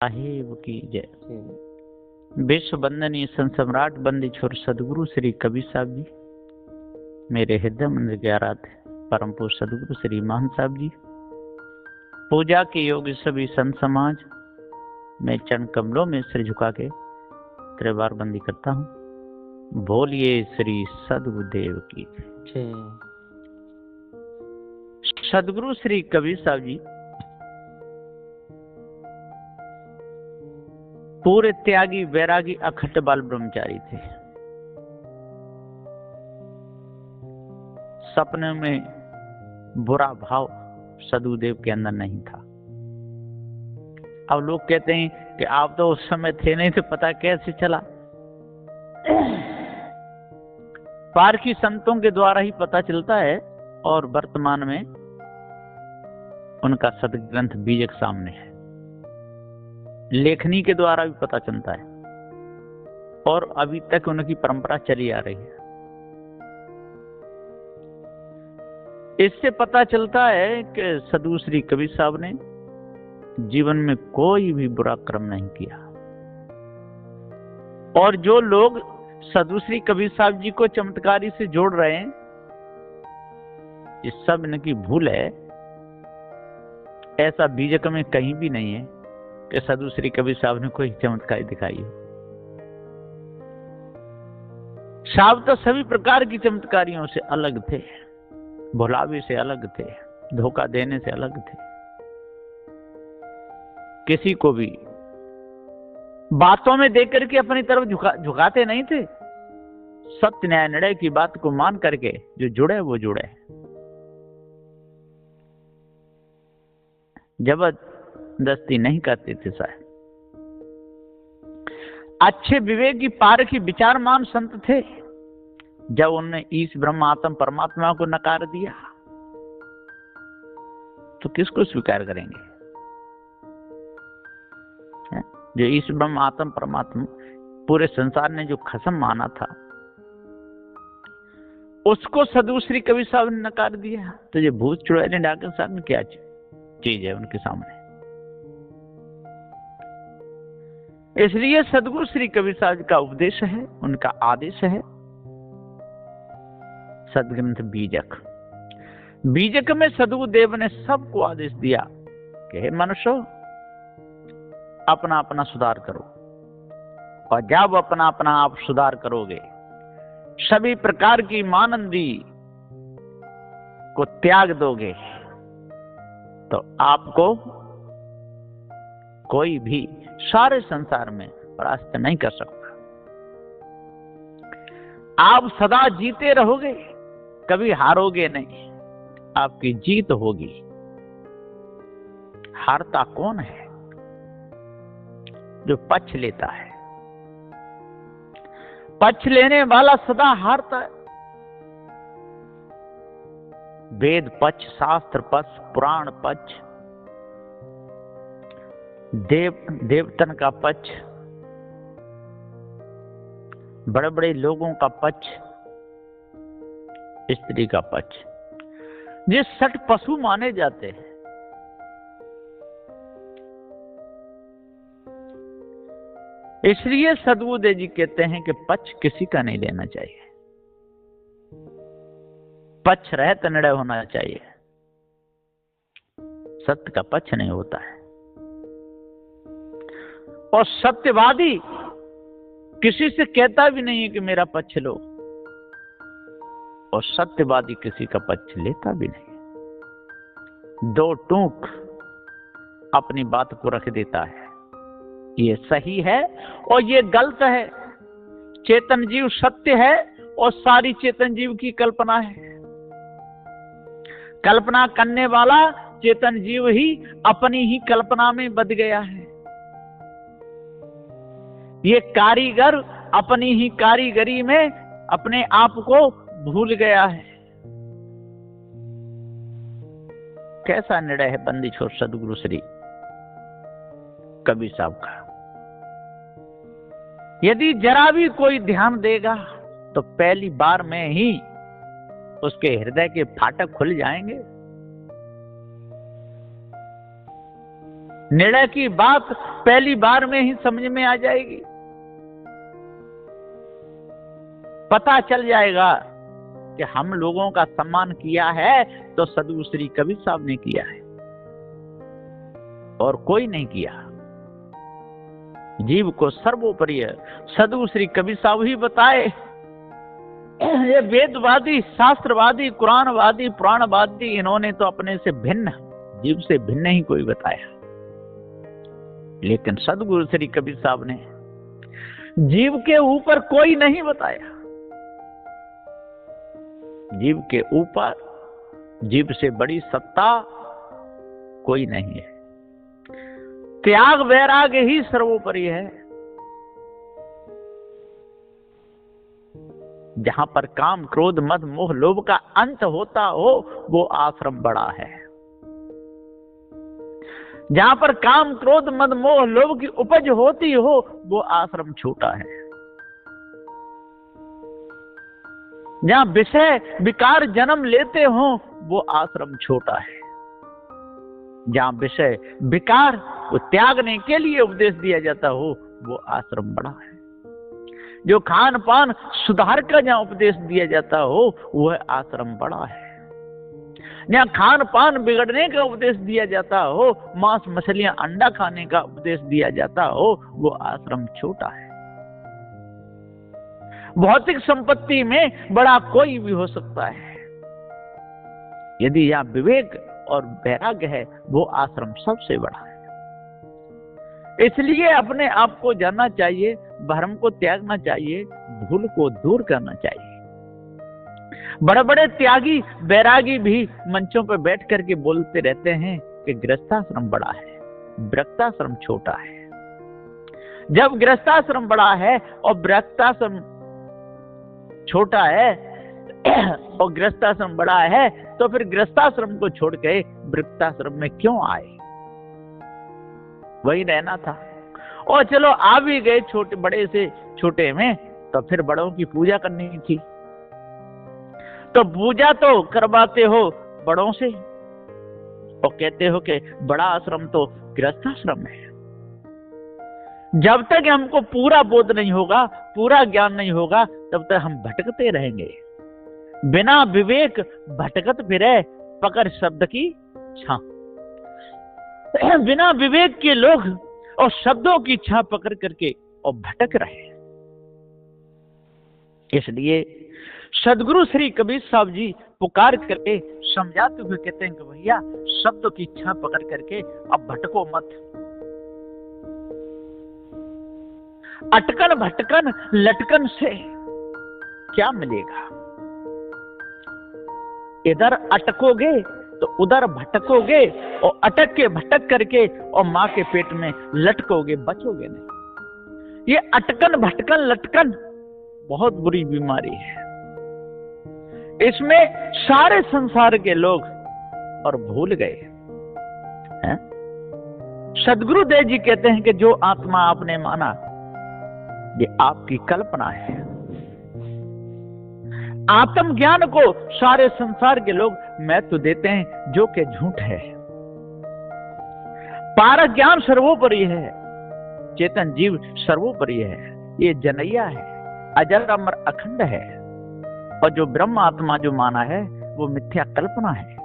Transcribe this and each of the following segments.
साहिब की जय। विश्व वंदनीय संत सम्राट बंदी छोर सदगुरु श्री कबीर साहब जी, मेरे हृदय मंदिर के आराध्य परम पूज्य सदगुरु श्री मान साहब जी, पूजा के योग्य सभी संत समाज, मैं चरण कमलों में सिर झुका के त्रिवार बंदी करता हूँ। बोलिए श्री सदगुरुदेव की जय। सदगुरु श्री कबीर साहब जी पूरे त्यागी वैरागी अखंड बाल ब्रह्मचारी थे। सपने में बुरा भाव सदगुरुदेव के अंदर नहीं था। अब लोग कहते हैं कि आप तो उस समय थे नहीं, तो पता कैसे चला? पारखी संतों के द्वारा ही पता चलता है, और वर्तमान में उनका सदग्रंथ बीजक सामने है। लेखनी के द्वारा भी पता चलता है, और अभी तक उनकी परंपरा चली आ रही है। इससे पता चलता है कि सदगुरु श्री कबीर साहब ने जीवन में कोई भी बुरा कर्म नहीं किया। और जो लोग सदगुरु श्री कबीर साहब जी को चमत्कारी से जोड़ रहे हैं, ये सब इनकी भूल है। ऐसा बीजक में कहीं भी नहीं है कि सदगुरु श्री कबीर साहब ने कोई चमत्कारी दिखाई है। साहब तो सभी प्रकार की चमत्कारियों से अलग थे, भुलावे से अलग थे, धोखा देने से अलग थे। किसी को भी बातों में देकर के अपनी तरफ झुकाते नहीं थे। सत्य न्याय निर्णय की बात को मान करके जो जुड़े वो जुड़े। जबरदस्ती नहीं करते थे साहब। अच्छे विवेकी पारखी विचारमान संत थे। जब उन्होंने ईश ब्रह्म आत्म परमात्मा को नकार दिया, तो किसको स्वीकार करेंगे? जो ईश ब्रह्म आत्म परमात्मा पूरे संसार ने जो खसम माना था, उसको सदगुरु श्री कबीर साहब ने नकार दिया। तो ये भूत चुड़ैल डाकर साहब ने क्या चीज है उनके सामने? इसलिए सदगुरु श्री कबीर साहब का उपदेश है, उनका आदेश है सदग्रंथ बीजक। बीजक में सदगुरुदेव ने सबको आदेश दिया कि हे मनुष्य, अपना अपना सुधार करो। और जब अपना अपना आप सुधार करोगे, सभी प्रकार की मानंदी को त्याग दोगे, तो आपको कोई भी सारे संसार में परास्त नहीं कर सकता। आप सदा जीते रहोगे, कभी हारोगे नहीं, आपकी जीत होगी। हारता कौन है? जो पक्ष लेता है। पक्ष लेने वाला सदा हारता है। वेद पक्ष, शास्त्र पक्ष, पुराण पक्ष, देवतन का पक्ष, बड़े बड़े लोगों का पक्ष, स्त्री का पक्ष, ये सट पशु माने जाते हैं। इसलिए सदगुरुदेव जी कहते हैं कि पक्ष किसी का नहीं लेना चाहिए। पक्ष रहित निर्णय होना चाहिए। सत्य का पक्ष नहीं होता है। और सत्यवादी किसी से कहता भी नहीं है कि मेरा पक्ष लो, और सत्यवादी किसी का पक्ष लेता भी नहीं। दो टूक अपनी बात को रख देता है, ये सही है और ये गलत है। चेतन जीव सत्य है और सारी चेतन जीव की कल्पना है। कल्पना करने वाला चेतन जीव ही अपनी ही कल्पना में बंध गया है। ये कारीगर अपनी ही कारीगरी में अपने आप को भूल गया है। कैसा निर्णय है बंदी छोर सदगुरु श्री कबीर साहब का। यदि जरा भी कोई ध्यान देगा तो पहली बार में ही उसके हृदय के फाटक खुल जाएंगे। निर्णय की बात पहली बार में ही समझ में आ जाएगी, पता चल जाएगा कि हम लोगों का सम्मान किया है तो सदगुरु श्री कबीर साहब ने किया है और कोई नहीं किया। जीव को सर्वोपरि है सदगुरु श्री कबीर साहब ही बताए। ये वेदवादी, शास्त्रवादी, कुरानवादी, पुराणवादी, इन्होंने तो अपने से भिन्न, जीव से भिन्न ही कोई बताया, लेकिन सदगुरु श्री कबीर साहब ने जीव के ऊपर कोई नहीं बताया। जीव के ऊपर, जीव से बड़ी सत्ता कोई नहीं है। त्याग वैराग्य ही सर्वोपरि है। जहां पर काम, क्रोध, मद, मोह, लोभ का अंत होता हो वो आश्रम बड़ा है। जहां पर काम, क्रोध, मद, मोह, लोभ की उपज होती हो वो आश्रम छोटा है। जहां विषय विकार जन्म लेते हो वो आश्रम छोटा है। जहां विषय विकार को त्यागने के लिए उपदेश दिया जाता हो वो आश्रम बड़ा है। जो खान पान सुधार का जहां उपदेश दिया जाता हो वह आश्रम बड़ा है। जहां खान पान बिगड़ने का उपदेश दिया जाता हो, मांस मछलियां अंडा खाने का उपदेश दिया जाता हो वो आश्रम छोटा है। भौतिक संपत्ति में बड़ा कोई भी हो सकता है, यदि यहाँ विवेक और वैराग्य है वो आश्रम सबसे बड़ा है। इसलिए अपने आप को जानना चाहिए, भ्रम को त्यागना चाहिए, भूल को दूर करना चाहिए। बड़े बड़े त्यागी वैरागी भी मंचों पर बैठ करके बोलते रहते हैं कि गृहस्थाश्रम बड़ा है, वृत्ताश्रम छोटा है। जब गृहस्थाश्रम बड़ा है और वृत्ताश्रम छोटा है और गृहस्थाश्रम बड़ा है तो फिर गृहस्थाश्रम को छोड़ के वृत्ताश्रम में क्यों आए? वही रहना था। और चलो आ भी गए छोटे बड़े से छोटे में तो फिर बड़ों की पूजा करनी थी, तो पूजा तो करवाते हो बड़ों से और कहते हो कि बड़ा आश्रम तो गृहस्थाश्रम है। जब तक हमको पूरा बोध नहीं होगा, पूरा ज्ञान नहीं होगा, तब तक हम भटकते रहेंगे। बिना विवेक भटकत फिरे पकड़ शब्द की छां। बिना विवेक के लोग और शब्दों की छां पकड़ करके और भटक रहे। इसलिए सदगुरु श्री कबीर साहब जी पुकार करके समझाते हुए कहते हैं कि भैया शब्दों की छां पकड़ करके अब भटको मत। अटकन भटकन लटकन से क्या मिलेगा? इधर अटकोगे तो उधर भटकोगे और अटक के भटक करके और मां के पेट में लटकोगे, बचोगे नहीं। ये अटकन भटकन लटकन बहुत बुरी बीमारी है। इसमें सारे संसार के लोग और भूल गए हैं। सदगुरुदेव जी कहते हैं कि जो आत्मा आपने माना ये आपकी कल्पना है। आत्मज्ञान को सारे संसार के लोग महत्व देते हैं जो कि झूठ है। पारक ज्ञान सर्वोपरि है, चेतन जीव सर्वोपरि है। ये जनैया है, अजर अमर अखंड है। और जो ब्रह्म आत्मा जो माना है वो मिथ्या कल्पना है,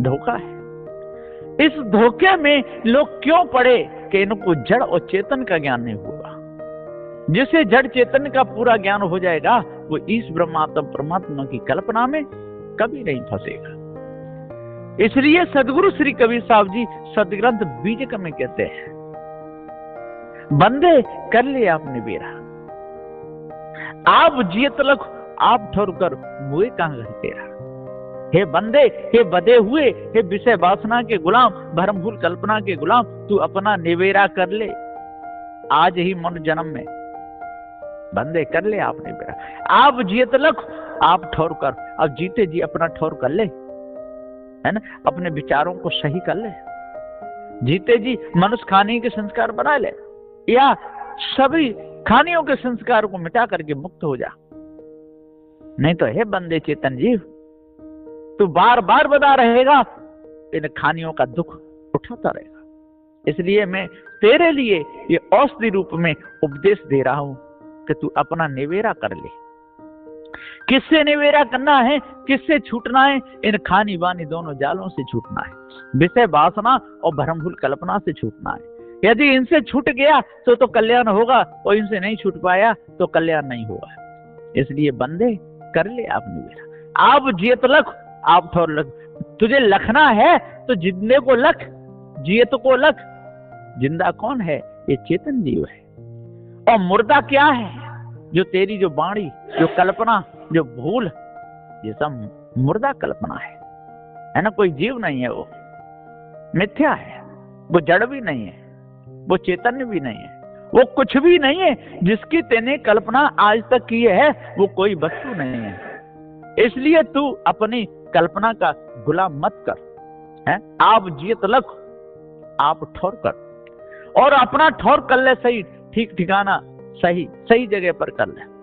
धोखा है। इस धोखे में लोग क्यों पड़े कि इनको जड़ और चेतन का ज्ञान नहीं हुआ। जिसे जड़ चेतन का पूरा ज्ञान हो जाएगा वो इस ब्रह्मात्म परमात्मा की कल्पना में कभी नहीं फंसेगा। इसलिए सदगुरु श्री कबीर साहब जी सदग्रंथ बीजक में कहते हैं, बंदे कर ले आपने बेरा, आप जियत लख आप ठोर कर मुए कहां घर तेरा। हे बंदे, हे बदे हुए, हे विषय वासना के गुलाम, भरम भूल कल्पना के गुलाम, तू अपना निवेरा कर ले आज ही मन जन्म में। बंदे कर ले आपने बेरा, आप जियत लख आप ठोर कर। अब जीते जी अपना ठोर कर ले, है ना, अपने विचारों को सही कर ले। जीते जी मनुष्य खाने के संस्कार बना ले या सभी खानियों के संस्कार को मिटा करके मुक्त हो जा। नहीं तो हे बंदे चेतन जीव, तू बार बार बता रहेगा, इन खानियों का दुख उठाता रहेगा। इसलिए मैं तेरे लिए ये औषधि रूप में उपदेश दे रहा हूं कि तू अपना निवेरा कर ले। किससे निवेरा करना है, किससे छूटना है? इन खानी बानी दोनों जालों से छूटना है, विषय वासना और भ्रमभूल कल्पना से छूटना है। यदि इनसे छूट गया तो कल्याण होगा, और इनसे नहीं छूट पाया तो कल्याण नहीं होगा। इसलिए बंदे कर ले आप निवेरा। आप जियत लख, आप ठोर लख। तुझे लखना है तो जिंदे को लख, जियत को लख। जिंदा कौन है? ये चेतन जीव है। और मुर्दा क्या है? जो तेरी जो वाणी, जो कल्पना, जो भूल, ये सब मुर्दा कल्पना है ना। कोई जीव नहीं है, वो मिथ्या है, वो जड़ भी नहीं है, वो चैतन्य भी नहीं है, वो कुछ भी नहीं है। जिसकी तेने कल्पना आज तक की है वो कोई वस्तु नहीं है। इसलिए तू अपनी कल्पना का गुलाम मत कर, है? आप जियत लख, आप ठौर कर, और अपना ठौर कर ले सही, ठीक ठिकाना सही सही जगह पर कर ले।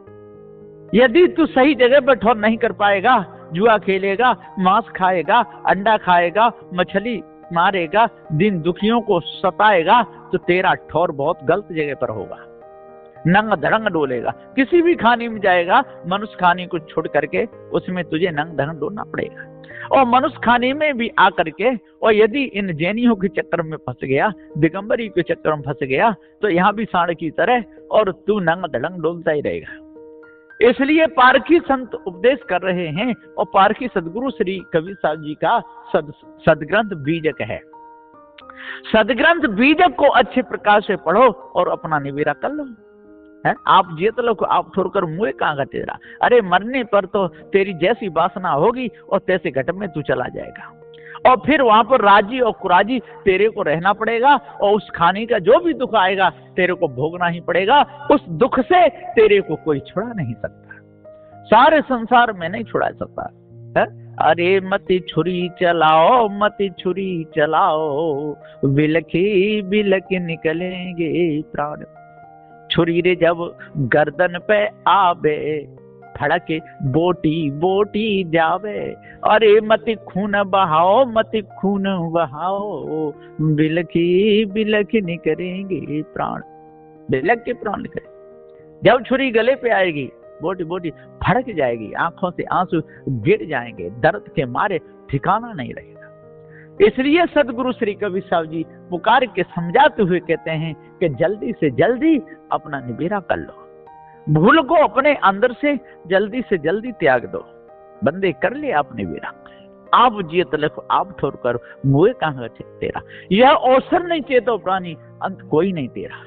यदि तू सही जगह पर ठौर नहीं कर पाएगा, जुआ खेलेगा, मांस खाएगा, अंडा खाएगा, मछली मारेगा, दिन दुखियों को सताएगा, तो तेरा ठौर बहुत गलत जगह पर होगा। नंग धड़ंग डोलेगा, किसी भी खाने में जाएगा, मनुष्य खाने को छोड़ करके उसमें तुझे नंग धड़ंग डोलना पड़ेगा। और मनुष्य खाने में भी आकर के, और यदि इन जैनियों के चक्कर में फंस गया, दिगंबरी के चक्कर में फंस गया, तो यहाँ भी सांड की तरह और तू नंग धड़ंग डोलता ही रहेगा। इसलिए पारखी संत उपदेश कर रहे हैं, और पारखी सदगुरु श्री कबीर साहब जी का सदग्रंथ बीजक है। सदग्रंथ बीजक को अच्छे प्रकार से पढ़ो और अपना निवेरा कर लो, है? आप जियत लो को आप छोड़कर मुँह कहाँ का तेरा। अरे मरने पर तो तेरी जैसी वासना होगी और तैसे घट में तू चला जाएगा, और फिर वहां पर राजी और कुराजी तेरे को रहना पड़ेगा, और उस खाने का जो भी दुख आएगा तेरे को भोगना ही पड़ेगा। उस दुख से तेरे को कोई छुड़ा नहीं सकता, सारे संसार में नहीं छुड़ा सकता, है? अरे मति छुरी चलाओ, मति छुरी चलाओ, बिलखी बिलख निकलेंगे प्राण। छुरी रे जब गर्दन पे आवे, फड़के बोटी बोटी जावे। अरे मति खून बहाओ, मति खून बहाओ, बिलखी बिलख निकलेंगे प्राण। बिलख के प्राण निकले। जब छुरी गले पे आएगी, बोटी बोटी फड़क जाएगी, आंखों से आंसू गिर जाएंगे, दर्द के मारे ठिकाना नहीं रहेगा। इसलिए सदगुरु श्री कबीर साहब जी पुकार के समझाते हुए कहते हैं कि जल्दी से जल्दी अपना निवेरा कर लो, भूल को अपने अंदर से जल्दी त्याग दो। बंदे कर ले आप निवेरा। आप जियत लखो, आप ठोर कर मुए कहाँ तेरा। यह अवसर नहीं चेतो प्राणी, अंत कोई नहीं तेरा।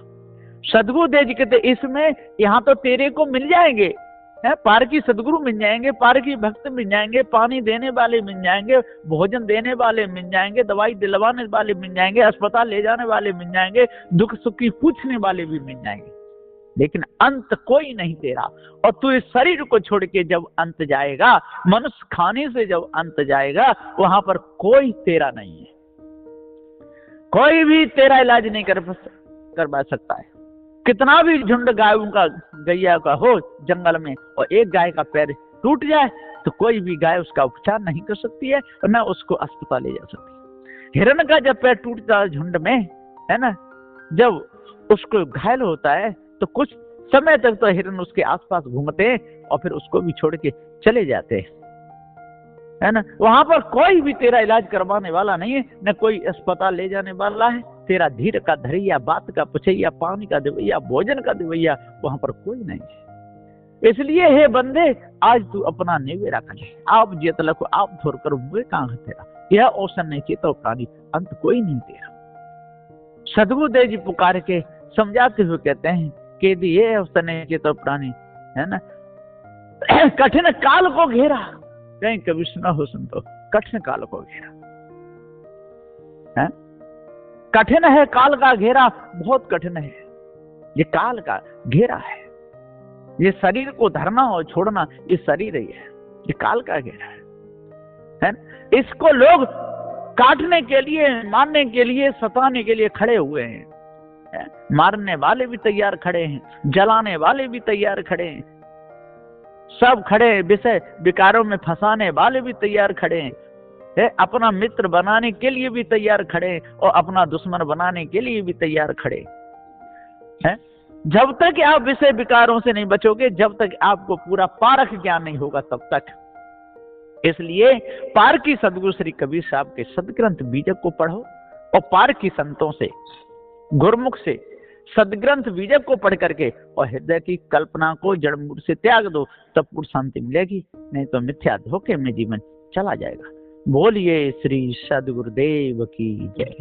सदगुरु देव जी कहते इसमें यहाँ तो तेरे को मिल जाएंगे, पारकी सदगुरु मिल जाएंगे, पारकी भक्त मिल जाएंगे, पानी देने वाले मिल जाएंगे, भोजन देने वाले मिल जाएंगे, दवाई दिलवाने वाले मिल जाएंगे, अस्पताल ले जाने वाले मिल जाएंगे, दुख सुख की पूछने वाले भी मिल जाएंगे, लेकिन अंत कोई नहीं तेरा। और तू इस शरीर को छोड़ के जब अंत जाएगा, मनुष्य खाने से जब अंत जाएगा, वहां पर कोई तेरा नहीं है, कोई भी तेरा इलाज नहीं करवा सकता है। कितना भी झुंड गायों का, गैया का हो जंगल में, और एक गाय का पैर टूट जाए तो कोई भी गाय उसका उपचार नहीं कर सकती है, और न उसको अस्पताल ले जा सकती है। हिरण का जब पैर टूटता है झुंड में, है ना, जब उसको घायल होता है तो कुछ समय तक तो हिरण उसके आसपास घूमते हैं और फिर उसको भी छोड़ के चले जाते हैं, है ना। वहां पर कोई भी तेरा इलाज करवाने वाला नहीं है, न कोई अस्पताल ले जाने वाला है। तेरा धीर का धरिया, बात का पुछैया, पानी का देवैया, भोजन का देवैया वहां पर कोई नहीं है। इसलिए हे बंदे, आज तू अपना निवेरा कर ले। आप जियत लखो, आप थोर कर मुए कहाँ है तेरा। यह अवसर नहीं चेतो प्राणी, अंत कोई नहीं तेरा। सदगुरु देव जी पुकार के समझाते हुए कहते हैं कि ये अवसर नहीं चेतो प्राणी, है ना, कठिन काल को घेरा। कहीं कभी सुना हो सुन तो, कठिन काल को घेरा है। कठिन है काल का घेरा, बहुत कठिन है ये काल का घेरा है। ये शरीर को धरना और छोड़ना, ये शरीर ही है, ये काल का घेरा है। इसको लोग काटने के लिए, मारने के लिए, सताने के लिए खड़े हुए हैं। मारने वाले भी तैयार खड़े हैं, जलाने वाले भी तैयार खड़े हैं, सब खड़े हैं। विषय विकारों में फंसाने वाले भी तैयार खड़े हैं, है, अपना मित्र बनाने के लिए भी तैयार खड़े और अपना दुश्मन बनाने के लिए भी तैयार खड़े हैं। जब तक आप विषय विकारों से नहीं बचोगे, जब तक आपको पूरा पारख ज्ञान नहीं होगा, तब तक। इसलिए पारकी सदगुरु श्री कबीर साहब के सदग्रंथ बीजक को पढ़ो और पारकी संतों से, गुरमुख से सदग्रंथ बीजक को पढ़ करके और हृदय की कल्पना को जड़ मूल से त्याग दो, तब पूर्ण शांति मिलेगी। नहीं तो मिथ्या धोखे में जीवन चला जाएगा। बोलिए श्री सदगुरुदेव की जय।